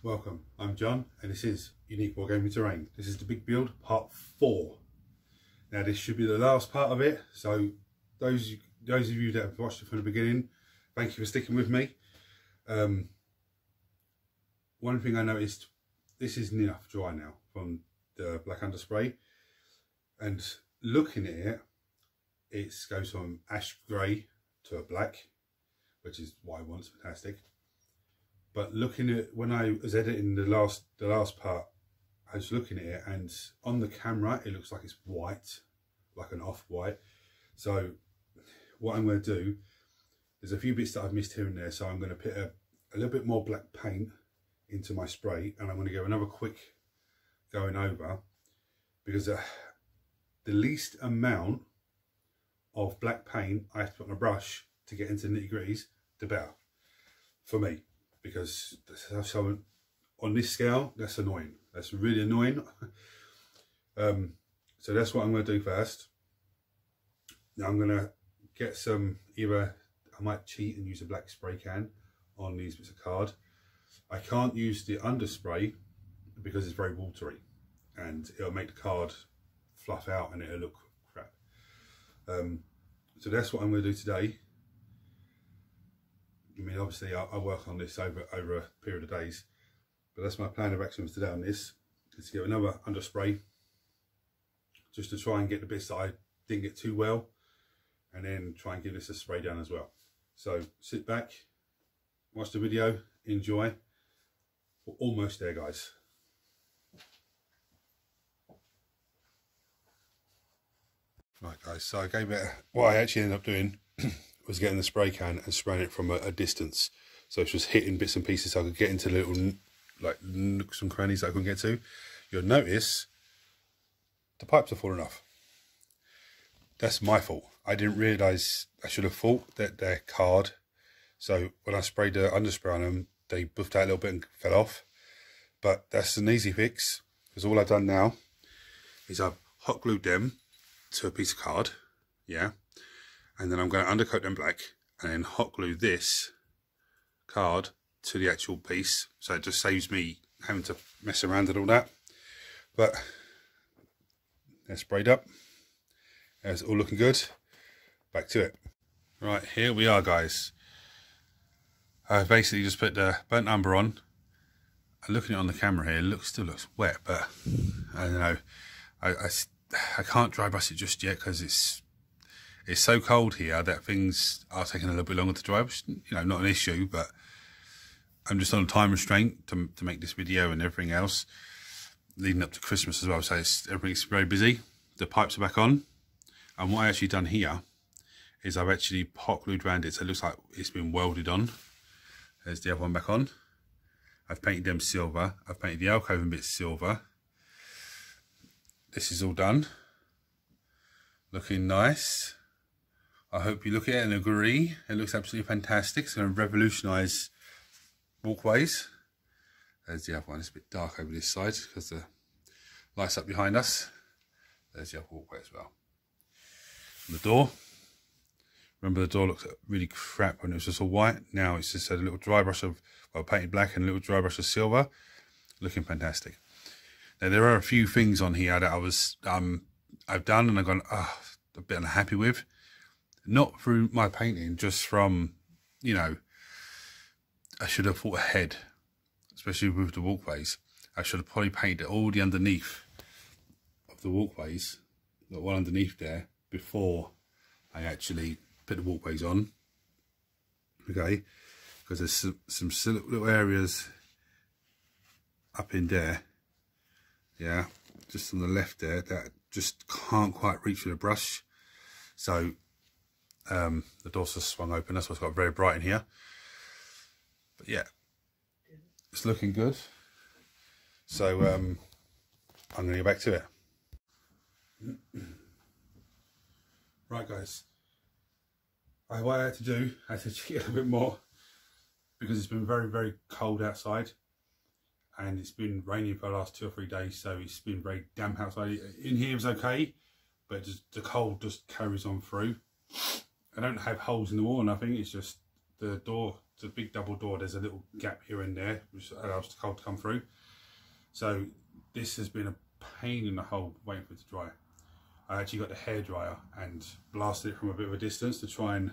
Welcome, I'm John and this is Unique Wargaming Terrain. This is the big build part 4. Now this should be the last part of it, so those of you that have watched it from the beginning, thank you for sticking with me. One thing I noticed, this is enough dry now from the black underspray, and looking at it, it goes from ash grey to a black, which is what I want. It's fantastic. But looking at, when I was editing the last part, I was looking at it, and on the camera it looks like it's white, like an off-white. So what I'm going to do, there's a few bits that I've missed here and there, so I'm going to put a little bit more black paint into my spray, and I'm going to go another quick going over, because the least amount of black paint I have to put on a brush to get into the nitty-gritties, the better for me. Because so on this scale, that's annoying. That's really annoying. So that's what I'm going to do first. Now I'm going to get some, either I might cheat and use a black spray can on these bits of card. I can't use the underspray because it's very watery and it'll make the card fluff out and it'll look crap. So that's what I'm going to do today. I mean, obviously I work on this over a period of days, but that's my plan of action for today on this, is to get another underspray just to try and get the bits that I didn't get too well, and then try and give this a spray down as well. So sit back, watch the video, enjoy. We're almost there, guys. Right guys, so I gave it, what I actually ended up doing was getting the spray can and spraying it from a distance, so it's just hitting bits and pieces so I could get into little like nooks and crannies that I couldn't get to. You'll notice the pipes are falling off. That's my fault. I didn't realise, I should have thought that they're card, so when I sprayed the underspray on them, they buffed out a little bit and fell off. But that's an easy fix, because all I've done now is I've hot glued them to a piece of card, yeah, and then I'm going to undercoat them black and then hot glue this card to the actual piece, so it just saves me having to mess around and all that. But they're sprayed up, it's all looking good. Back to it. Right, here we are, guys. I basically just put the burnt umber on. And looking at it on the camera here, it still looks wet, but I don't know, I can't dry brush it just yet because it's so cold here that things are taking a little bit longer to dry, which, you know, not an issue, but I'm just on a time restraint to make this video and everything else leading up to Christmas as well, so everything's very busy. The pipes are back on, and what I actually done here is I've actually hot glued around it, so it looks like it's been welded on. There's the other one back on. I've painted them silver. I've painted the alcove bits silver. This is all done, looking nice. I hope you look at it and agree. It looks absolutely fantastic. It's going to revolutionise walkways. There's the other one. It's a bit dark over this side because the light's up behind us. There's the other walkway as well. And the door. Remember, the door looked really crap when it was just all white. Now it's just a little dry brush of, well, painted black and a little dry brush of silver. Looking fantastic. Now there are a few things on here that I've done and I've gone a bit unhappy with. Not through my painting, just from, you know, I should have thought ahead, especially with the walkways. I should have probably painted all the underneath of the walkways, the one underneath there, before I actually put the walkways on. Okay, because there's some little areas up in there, yeah, just on the left there, that just can't quite reach with a brush. So the door's just swung open, that's why it's got very bright in here. But yeah, it's looking good. So I'm going to go back to it. Right guys, what I had to do, I had to cheat a little bit more because it's been very, very cold outside and it's been raining for the last 2 or 3 days, so it's been very damp outside. In here it was okay, but just, the cold just carries on through. I don't have holes in the wall or nothing, it's just the door, the big double door, there's a little gap here and there which allows the cold to come through. So this has been a pain in the hole waiting for it to dry. I actually got the hairdryer and blasted it from a bit of a distance to try and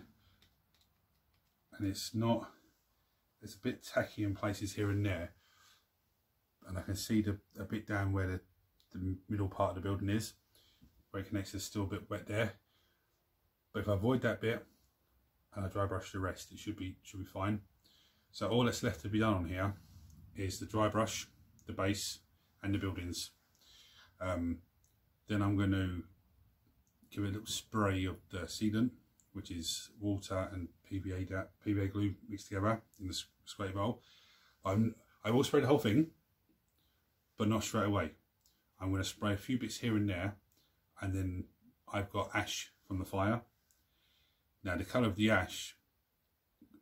it's a bit tacky in places here and there, and I can see a bit down where the middle part of the building is, where it connects, is still a bit wet there. But if I avoid that bit and I dry brush the rest, it should be fine. So all that's left to be done on here is the dry brush, the base and the buildings. Then I'm going to give it a little spray of the sealant, which is water and PVA glue mixed together in the spray bowl. I will spray the whole thing, but not straight away. I'm going to spray a few bits here and there, and then I've got ash from the fire. Now the colour of the ash,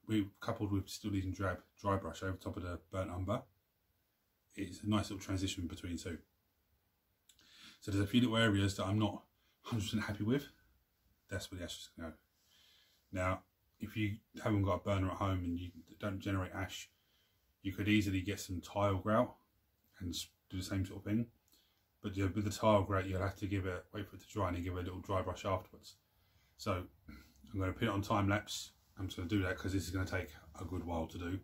we coupled with still using dry brush over top of the burnt umber, it's a nice little transition between the two. So there's a few little areas that I'm not 100% happy with. That's where the ash is going to go. Now, if you haven't got a burner at home and you don't generate ash, you could easily get some tile grout and do the same sort of thing. But with the tile grout, you'll have to wait for it to dry and then give it a little dry brush afterwards. So I'm going to put it on time lapse. I'm just going to do that because this is going to take a good while to do.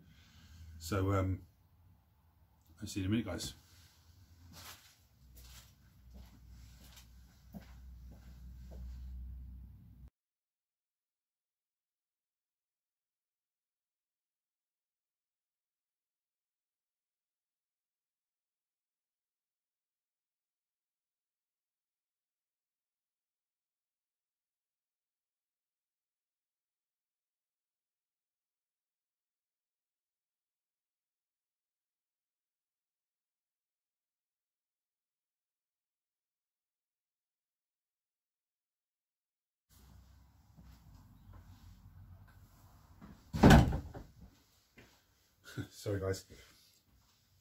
So I'll see you in a minute, guys. Sorry guys,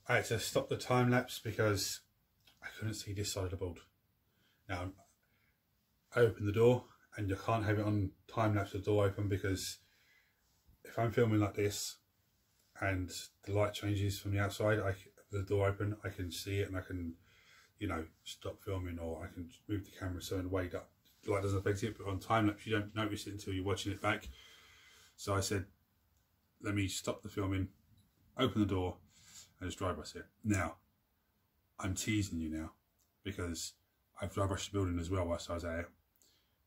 I had to stop the time lapse because I couldn't see this side of the board. Now I opened the door and you can't have it on time lapse with the door open, because if I'm filming like this and the light changes from the outside, the door open, I can see it and I can, you know, stop filming, or I can move the camera so in a way that the light doesn't affect it. But on time lapse you don't notice it until you're watching it back. So I said, let me stop the filming, open the door and just dry brush it. Now, I'm teasing you now because I've dry brushed the building as well whilst I was out.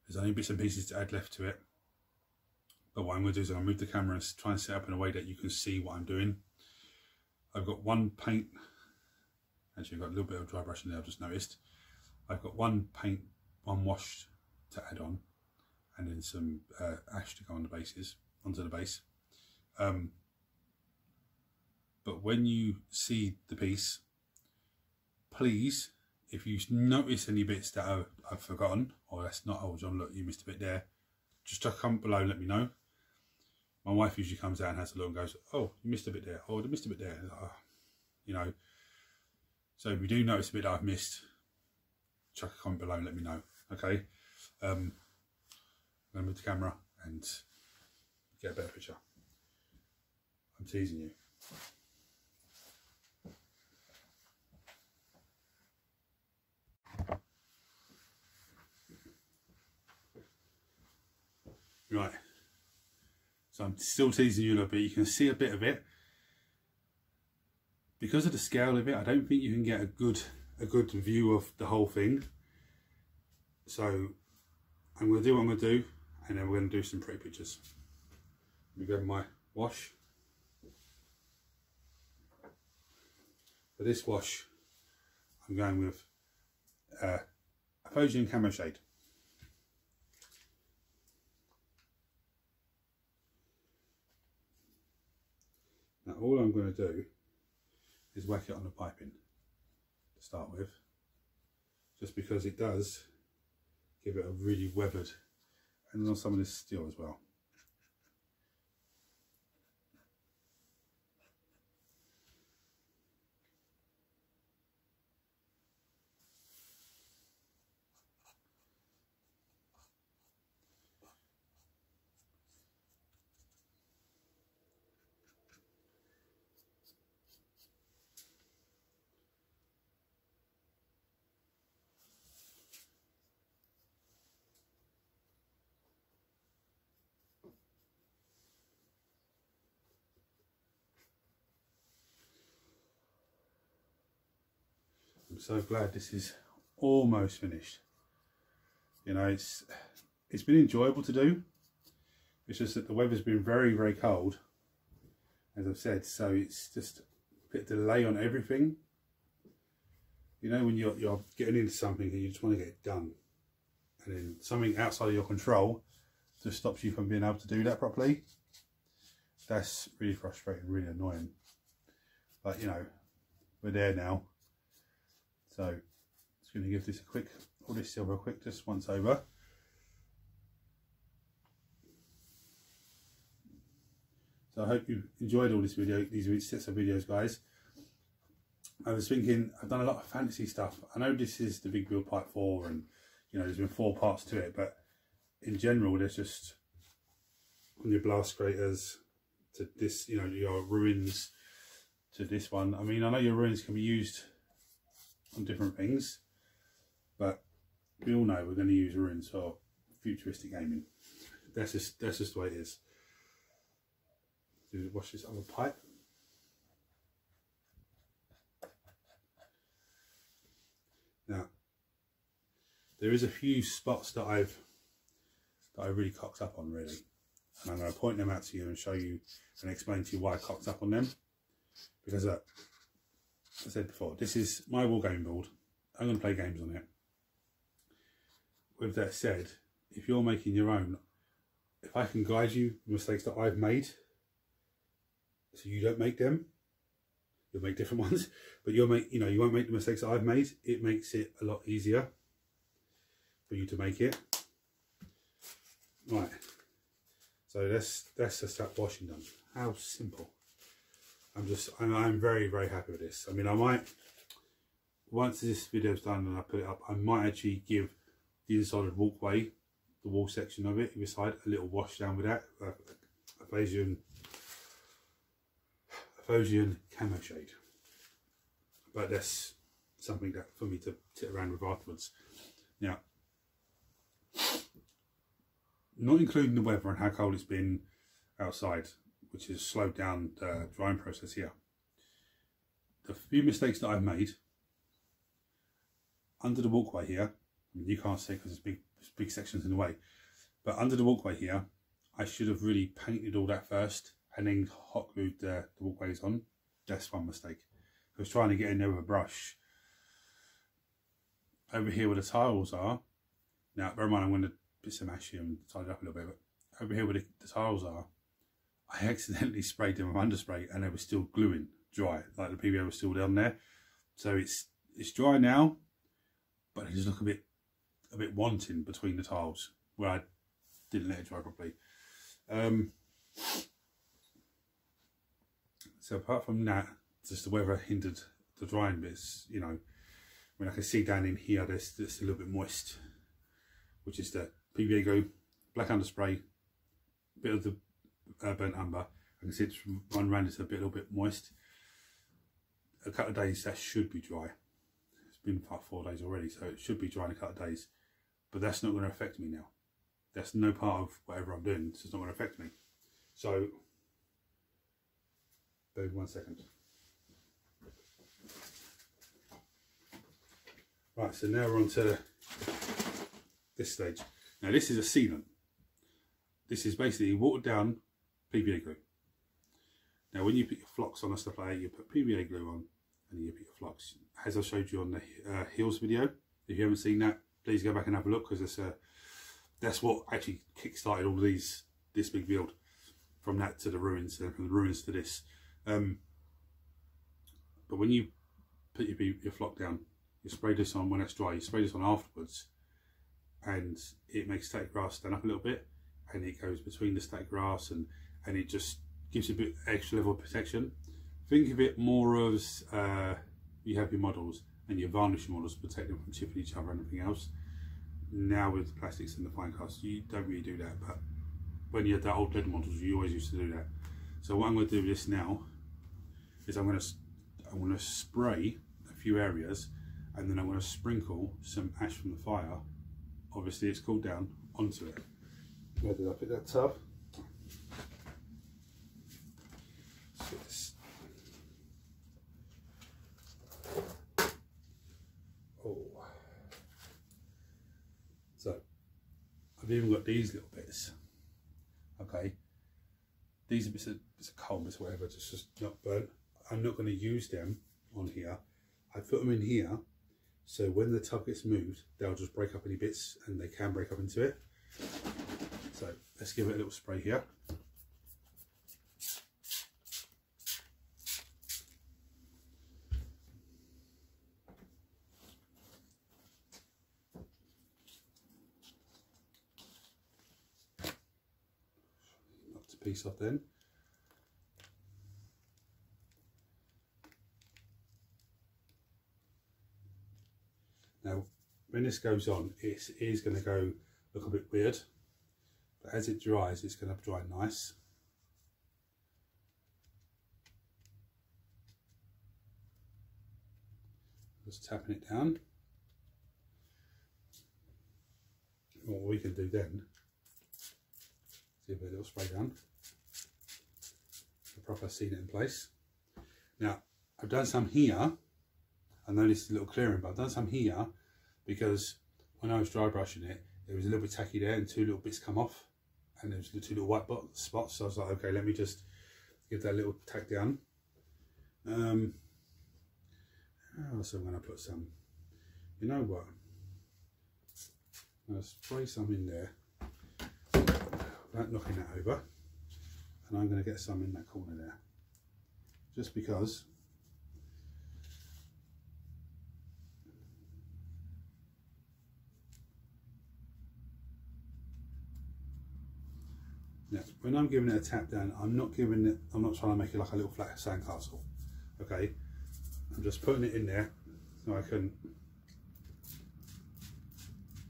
There's only bits and pieces to add left to it. But what I'm going to do is I'm going to move the camera and try and set up in a way that you can see what I'm doing. I've got one paint, actually I've got a little bit of dry brush in there, I've just noticed. I've got one paint, one wash to add on, and then some ash to go on the bases, onto the base. But when you see the piece, please, if you notice any bits that I've forgotten, or that's not, oh John, look, you missed a bit there, just comment below and let me know. My wife usually comes out and has a look and goes, oh, you missed a bit there, oh, you missed a bit there. You know, so if you do notice a bit that I've missed, chuck a comment below and let me know, okay? I'm going to move the camera and get a better picture. I'm teasing you. Right, so I'm still teasing you a little bit. You can see a bit of it. Because of the scale of it, I don't think you can get a good view of the whole thing. So I'm going to do what I'm going to do, and then we're going to do some pretty pictures. Let me grab my wash. For this wash, I'm going with a Phosian Camo Shade. Now all I'm going to do is whack it on the piping to start with, just because it does give it a really weathered, and on some of this steel as well. so glad this is almost finished. You know, it's been enjoyable to do. It's just that the weather's been very, very cold, as I've said, so it's just a bit delay on everything. You know, when you're getting into something and you just want to get it done, and then something outside of your control just stops you from being able to do that properly. That's really frustrating, really annoying. But you know, we're there now. So just going to give this a quick, all this silver a quick just once over. So I hope you enjoyed all this video, these sets of videos, guys. I was thinking, I've done a lot of fantasy stuff. I know this is the Big Build Part 4 and, you know, there's been 4 parts to it, but in general, there's just, from your blast craters to this, you know, your ruins to this one. I mean, I know your ruins can be used on different things, but we all know we're going to use ruins for futuristic gaming. That's just the way it is. Wash this other pipe. Now, there is a few spots that I really cocked up on, really, and I'm going to point them out to you and show you and explain to you why I cocked up on them. Because, as I said before, this is my wargaming board. I'm going to play games on it. With that said, if you're making your own, if I can guide you the mistakes that I've made, so you don't make them, you'll make different ones, but you won't make the mistakes that I've made. It makes it a lot easier for you to make it. Right, so that's just that washing done. How simple. I'm very, very happy with this. I mean, I might, once this video's done and I put it up, I might actually give the inside of the walkway, the wall section of it, either side, a little wash down with that, Phosian camo shade. But that's something that for me to sit around with afterwards. Now, not including the weather and how cold it's been outside, which has slowed down the drying process here. The few mistakes that I've made under the walkway here, I mean, you can't see because there's big sections in the way, but under the walkway here, I should have really painted all that first and then hot glued the walkways on. That's one mistake. I was trying to get in there with a brush. Over here where the tiles are, now bear in mind I'm going to put some ash here and tidy it up a little bit, but over here where the tiles are, I accidentally sprayed them with underspray and they were still gluing dry, like the PVA was still down there. So it's dry now, but it just look a bit wanting between the tiles where I didn't let it dry properly. So apart from that, just the weather hindered the drying bits, you know. I mean, I can see down in here, there's a little bit moist, which is the PVA glue, black underspray, a bit of the burnt umber. I can see it's run around, it's a little bit moist. A couple of days, that should be dry. It's been about 4 days already, so it should be dry in a couple of days. But that's not going to affect me now. That's no part of whatever I'm doing, so it's not going to affect me. So, bear with 1 second. Right, so now we're on to this stage. Now this is a sealant. This is basically watered down PVA glue. Now when you put your flocks on and stuff like that, you put PVA glue on and you put your flocks. As I showed you on the heels video, if you haven't seen that, please go back and have a look, because that's what actually kick-started all this big build. From that to the ruins, and from the ruins to this. But when you put your flock down, you spray this on when it's dry, you spray this on afterwards, and it makes static grass stand up a little bit, and it goes between the static grass, and it just gives you a bit extra level of protection. Think of it more as you have your models and your varnish models, protect them from chipping each other and everything else. Now with the plastics and the fine cast, you don't really do that, but when you had that old lead models, you always used to do that. So what I'm going to do with this now is I'm going to spray a few areas, and then I'm going to sprinkle some ash from the fire. Obviously it's cooled down onto it. Where did I put that tub? I've even got these little bits. Okay, these are bits of coal, bits of whatever, just not burnt. I'm not going to use them on here. I put them in here, so when the tub gets moved, they'll just break up any bits, and they can break up into it. So let's give it a little spray here. Knocked a piece off then. Now, when this goes on, it is going to go look a bit weird, but as it dries, it's going to dry nice. Just tapping it down. What we can do then, give it a little spray down, the proper seed it in place. Now, I've done some here. I know this is a little clearing, but I've done some here because when I was dry brushing it, it was a little bit tacky there and two little bits come off, and there was the two little white spots. So I was like, okay, let me just give that little tack down. Also, I'm going to put some, you know what, I'm going to spray some in there without knocking that over, and I'm going to get some in that corner there, just because. Now, when I'm giving it a tap down, I'm not trying to make it like a little flat sandcastle. Okay, I'm just putting it in there so I can,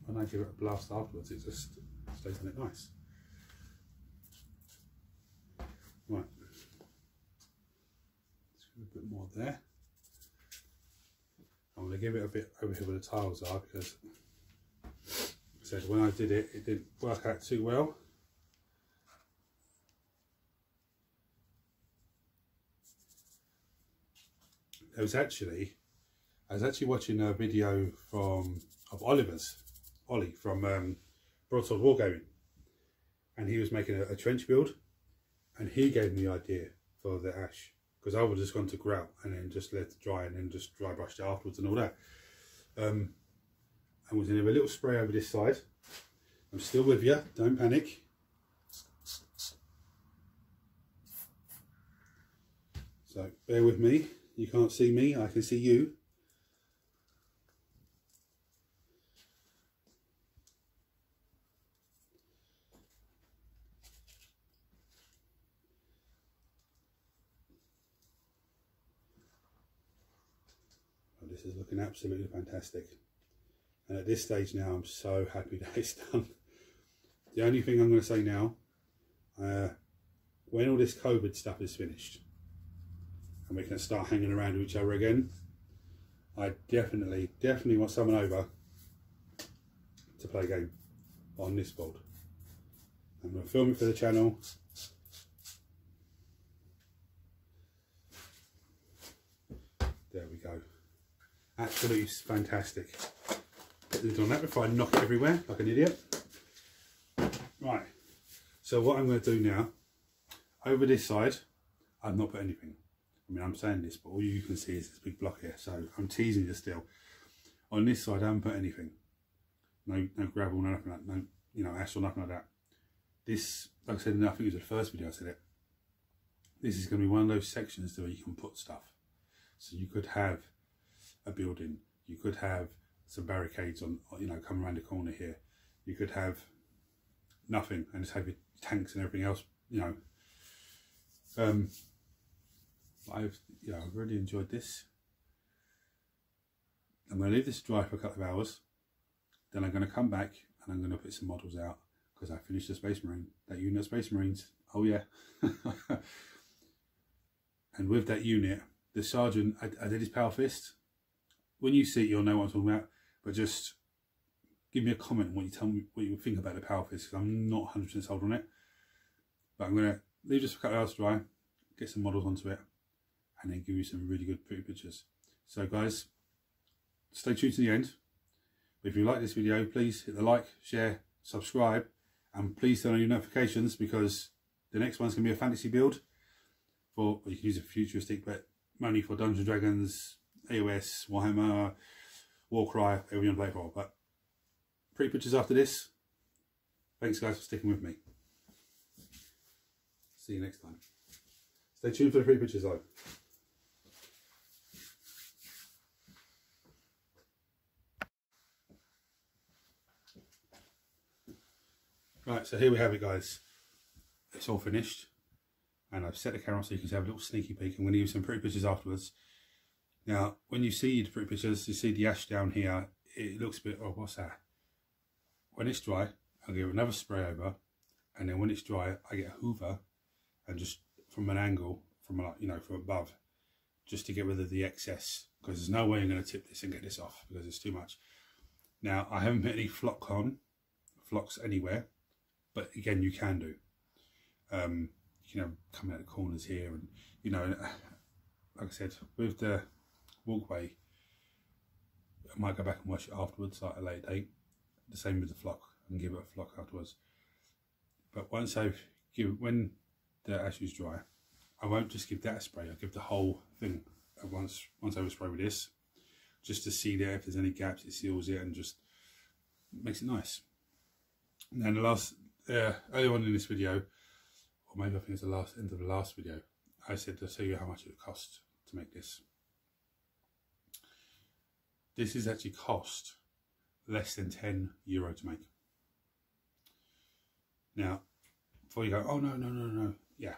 when I give it a blast afterwards, it just stays on it nice. Right, let's give a bit more there. I'm going to give it a bit over here where the tiles are, because like I said, when I did it, it didn't work out too well. I was actually watching a video of Ollie from Broadsword Wargaming, and he was making a trench build, and he gave me the idea for the ash, because I would have just gone to grout and then just let it dry and then just dry brushed it afterwards and all that. And was going to have a little spray over this side. I'm still with you, don't panic. So bear with me. You can't see me, I can see you. Well, this is looking absolutely fantastic. And at this stage now, I'm so happy that it's done. The only thing I'm going to say now, when all this COVID stuff is finished, and we can start hanging around with each other again, I definitely want someone over to play a game on this board. I'm going to film it for the channel. There we go. Absolutely fantastic. Put the lid on that before I knock it everywhere like an idiot. Right, so what I'm going to do now, over this side, I've not put anything. I mean, I'm saying this, but all you can see is this big block here, so I'm teasing you still. On this side, I haven't put anything. No gravel, nothing like that, no, you know, ash or nothing like that. This, like I said, I think it was the first video I said it. This is going to be one of those sections where you can put stuff. So you could have a building, you could have some barricades on, you know, come around the corner here. You could have nothing and just have your tanks and everything else, you know. I've really enjoyed this. I'm going to leave this dry for a couple of hours, then I'm going to come back and I'm going to put some models out, because I finished the Space Marine, that unit of Space Marines. Oh yeah. And with that unit, the sergeant, I did his power fist. When you see it, you'll know what I'm talking about, but just give me a comment when you tell me what you think about the power fist, because I'm not 100% sold on it. But I'm going to leave this for a couple of hours to dry, get some models onto it, and then give you some really good pretty pictures. So guys, stay tuned to the end. If you like this video, please hit the like, share, subscribe, and please turn on your notifications, because the next one's going to be a fantasy build for, well, you can use a futuristic, but mainly for Dungeons & Dragons, AOS, Warhammer, Warcry, whatever you want to play for. But pretty pictures after this. Thanks guys for sticking with me. See you next time. Stay tuned for the free pictures though. Right, so here we have it guys. It's all finished. And I've set the camera so you can have a little sneaky peek. I'm going to use some pretty pictures afterwards. Now, when you see the pretty pictures, you see the ash down here. It looks a bit, oh, what's that? When it's dry, I'll give it another spray over. And then when it's dry, I get a hoover and just from an angle, from like, you know, from above, just to get rid of the excess. Because there's no way I'm going to tip this and get this off because it's too much. Now, I haven't put any flocks anywhere. But again, you can do. You know, coming out the corners here, and you know, like I said, with the walkway, I might go back and wash it afterwards, like a late date. The same with the flock, and give it a flock afterwards. But once when the ash is dry, I won't just give that a spray. I'll give the whole thing at once I overspray with this, just to see there if there's any gaps. It seals it and just makes it nice. And then the last. Earlier on in this video, or maybe I think it's the end of the last video, I said to tell you how much it would cost to make this. This is actually cost less than €10 to make. Now, before you go, oh no, yeah,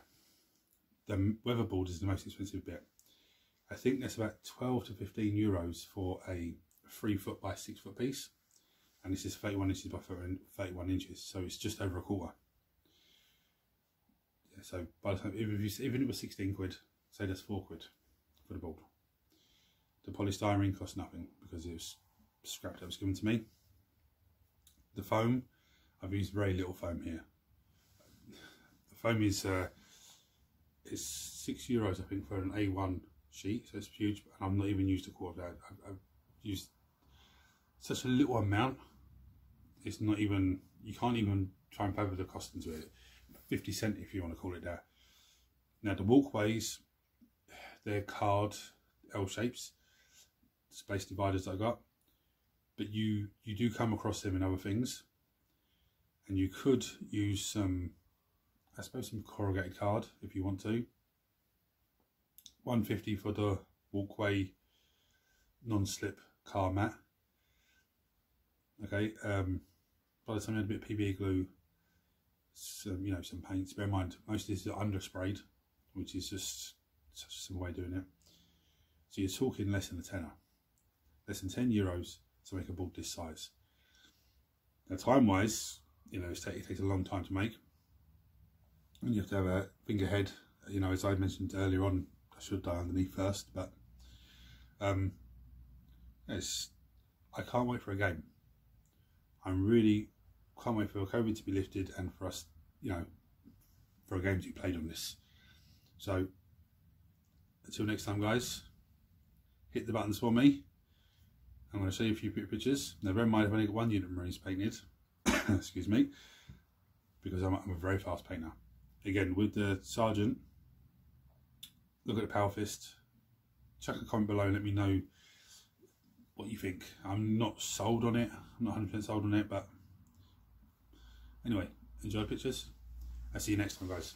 the weatherboard is the most expensive bit. I think that's about 12 to 15 euros for a 3 foot by 6 foot piece. And this is 31 inches by 31 inches, so it's just over a quarter. Yeah, so by the time, even if it was 16 quid, say that's 4 quid for the board. The polystyrene cost nothing because it was scrap that was given to me. The foam, I've used very little foam here. The foam is €6 I think for an A1 sheet, so it's huge, and I've not even used a quarter of that. I've used such a little amount. It's not even, you can't even try and pay the cost into it. 50 cent if you want to call it that. Now the walkways, they're card L shapes, space dividers I got, but you do come across them in other things, and you could use some, I suppose, some corrugated card if you want to. 150 for the walkway non-slip car mat. Okay, by the time you add a bit of PVA glue, some, you know, some paints. Bear in mind, most of this is under sprayed, which is just such a simple way of doing it. So you're talking less than a tenner, less than €10 to make a board this size. Now, time-wise, you know, it takes a long time to make, and you have to have a finger head. You know, as I mentioned earlier on, I should dye underneath first, but I can't wait for a game. I really can't wait for COVID to be lifted and for us, you know, for a game to be played on this. So, until next time, guys, hit the buttons for me. I'm going to show you a few pictures. Now, bear in mind, I've only got 1 unit of Marines painted, excuse me, because I'm a very fast painter. Again, with the Sergeant, look at the Power Fist, chuck a comment below and let me know what you think. I'm not sold on it. I'm not 100% sold on it, but anyway, enjoy the pictures. I'll see you next time, guys.